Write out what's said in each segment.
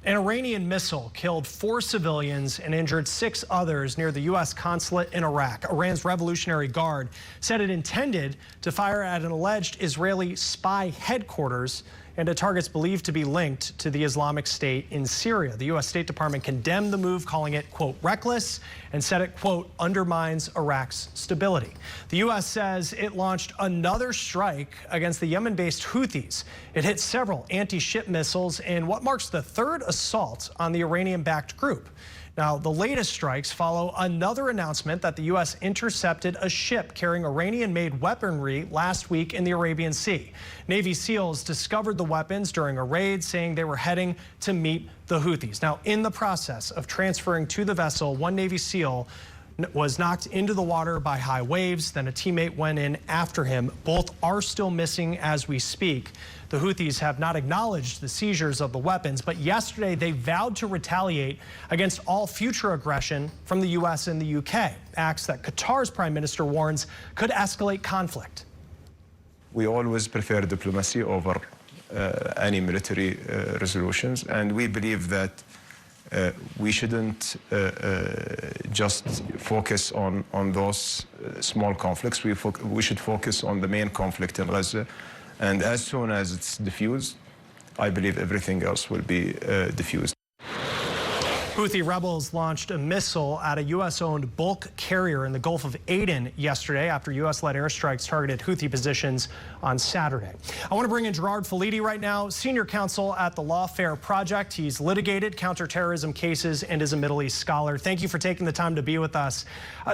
An Iranian missile killed 4 civilians and injured 6 others near the US Consulate in Iraq. Iran's Revolutionary Guard said it intended to fire at an alleged Israeli spy headquarters and at targets believed to be linked to the Islamic State in Syria. The U.S. State Department condemned the move, calling it, quote, reckless, and said it, quote, undermines Iraq's stability. The U.S. says it launched another strike against the Yemen-based Houthis. It hit several anti-ship missiles in what marks the 3rd assault on the Iranian-backed group. Now, the latest strikes follow another announcement that the U.S. intercepted a ship carrying Iranian-made weaponry last week in the Arabian Sea. Navy SEALs discovered the weapons during a raid, saying they were heading to meet the Houthis. Now, in the process of transferring to the vessel, one Navy SEAL was knocked into the water by high waves. Then a teammate went in after him. Both are still missing as we speak. The Houthis have not acknowledged the seizures of the weapons, but yesterday they vowed to retaliate against all future aggression from the U.S. and the U.K., acts that Qatar's prime minister warns could escalate conflict. We always prefer diplomacy over any military resolutions, and we believe that we shouldn't just focus on those small conflicts. We should focus on the main conflict in Gaza. And as soon as it's diffused, I believe everything else will be diffused. Houthi rebels launched a missile at a U.S.-owned bulk carrier in the Gulf of Aden yesterday after U.S.-led airstrikes targeted Houthi positions on Saturday. I want to bring in Gerard Felitti right now, senior counsel at the Lawfare Project. He's litigated counterterrorism cases and is a Middle East scholar. Thank you for taking the time to be with us.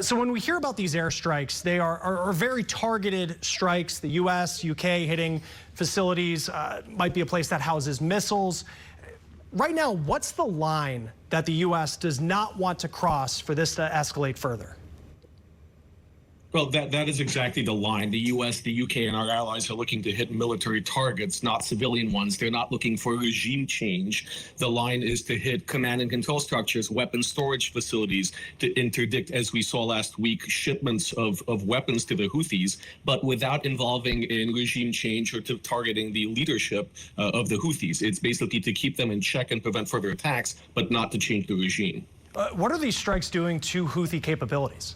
So when we hear about these airstrikes, they are very targeted strikes. The U.S., U.K. hitting facilities, might be a place that houses missiles. Right now, what's the line that the U.S. does not want to cross for this to escalate further? Well, that is exactly the line. The U.S., the U.K., and our allies are looking to hit military targets, not civilian ones. They're not looking for regime change. The line is to hit command and control structures, weapons storage facilities, to interdict, as we saw last week, shipments of weapons to the Houthis, but without involving in regime change or to targeting the leadership of the Houthis. It's basically to keep them in check and prevent further attacks, but not to change the regime. What are these strikes doing to Houthi capabilities?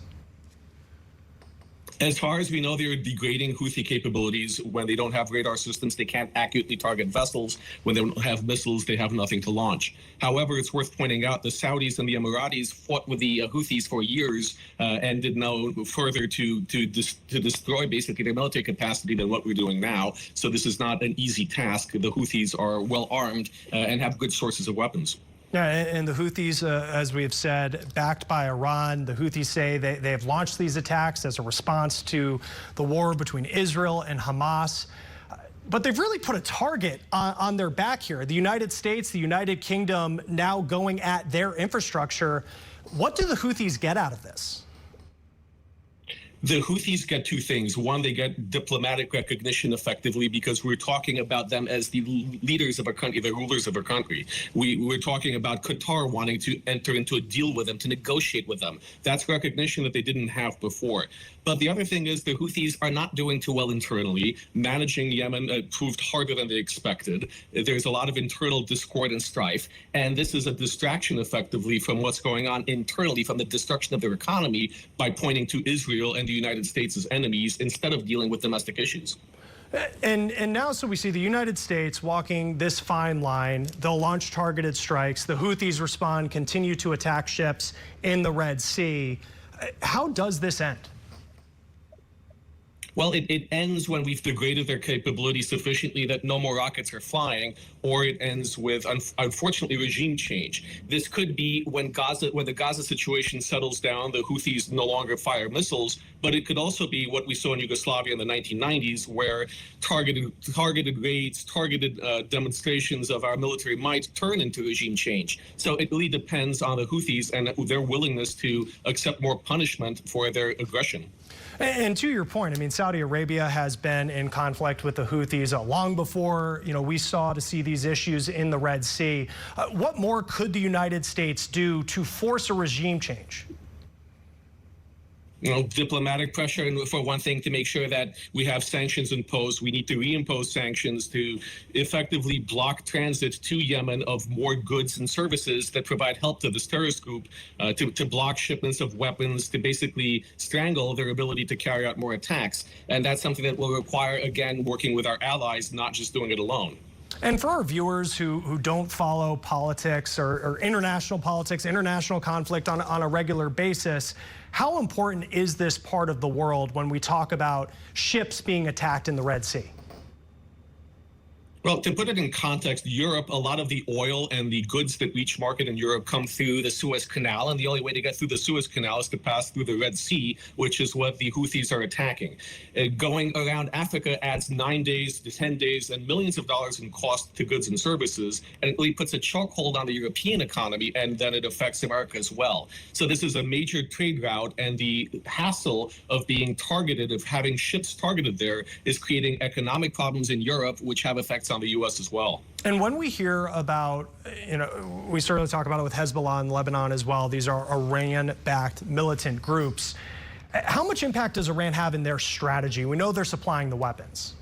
As far as we know, they're degrading Houthi capabilities. When they don't have radar systems, they can't accurately target vessels. When they don't have missiles, they have nothing to launch. However, it's worth pointing out the Saudis and the Emiratis fought with the Houthis for years and did no further to destroy basically their military capacity than what we're doing now. So this is not an easy task. The Houthis are well armed and have good sources of weapons. Yeah, and the Houthis, as we have said, backed by Iran. The Houthis say they have launched these attacks as a response to the war between Israel and Hamas. But they've really put a target on their back here. The United States, the United Kingdom now going at their infrastructure. What do the Houthis get out of this? The Houthis get 2 things. One, they get diplomatic recognition effectively because we're talking about them as the leaders of our country, the rulers of our country. We're talking about Qatar wanting to enter into a deal with them, to negotiate with them. That's recognition that they didn't have before. But the other thing is the Houthis are not doing too well internally. Managing Yemen proved harder than they expected. There's a lot of internal discord and strife. And this is a distraction effectively from what's going on internally, from the destruction of their economy, by pointing to Israel and the United States as enemies instead of dealing with domestic issues. And now, so we see the United States walking this fine line. They'll launch targeted strikes. The Houthis respond, continue to attack ships in the Red Sea. How does this end? Well, it ends when we've degraded their capability sufficiently that no more rockets are flying, or it ends with, unfortunately, regime change. This could be when the Gaza situation settles down, the Houthis no longer fire missiles, but it could also be what we saw in Yugoslavia in the 1990s, where targeted raids, targeted demonstrations of our military might turn into regime change. So it really depends on the Houthis and their willingness to accept more punishment for their aggression. And to your point, I mean, Saudi Arabia has been in conflict with the Houthis long before, we saw to see these issues in the Red Sea. What more could the United States do to force a regime change? Diplomatic pressure, and for one thing, to make sure that we have sanctions imposed. We need to reimpose sanctions to effectively block transit to Yemen of more goods and services that provide help to this terrorist group, to block shipments of weapons, to basically strangle their ability to carry out more attacks. And that's something that will require, again, working with our allies, not just doing it alone. And for our viewers who don't follow politics or international politics, international conflict on a regular basis, how important is this part of the world when we talk about ships being attacked in the Red Sea? Well, to put it in context, Europe, a lot of the oil and the goods that reach market in Europe come through the Suez Canal, and the only way to get through the Suez Canal is to pass through the Red Sea, which is what the Houthis are attacking. Going around Africa adds 9 days to 10 days and millions of dollars in cost to goods and services, and it really puts a chokehold on the European economy, and then it affects America as well. So this is a major trade route, and the hassle of being targeted, of having ships targeted there, is creating economic problems in Europe, which have effects on the U.S. as well. And when we hear about, we certainly talk about it with Hezbollah in Lebanon as well. These are Iran-backed militant groups. How much impact does Iran have in their strategy? We know they're supplying the weapons.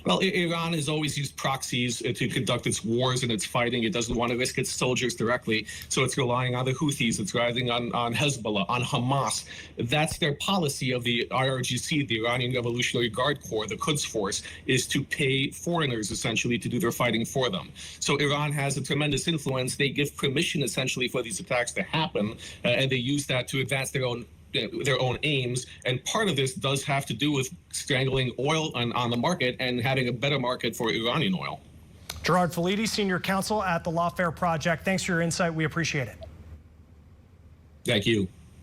Well, Iran has always used proxies to conduct its wars and its fighting. It doesn't want to risk its soldiers directly, so it's relying on the Houthis. It's relying on Hezbollah, on Hamas. That's their policy of the IRGC, the Iranian Revolutionary Guard Corps, the Quds Force, is to pay foreigners, essentially, to do their fighting for them. So Iran has a tremendous influence. They give permission, essentially, for these attacks to happen, and they use that to advance their own aims, and part of this does have to do with strangling oil on the market and having a better market for Iranian oil. Gerard Felitti, Senior Counsel at the Lawfare Project. Thanks for your insight. We appreciate it. Thank you.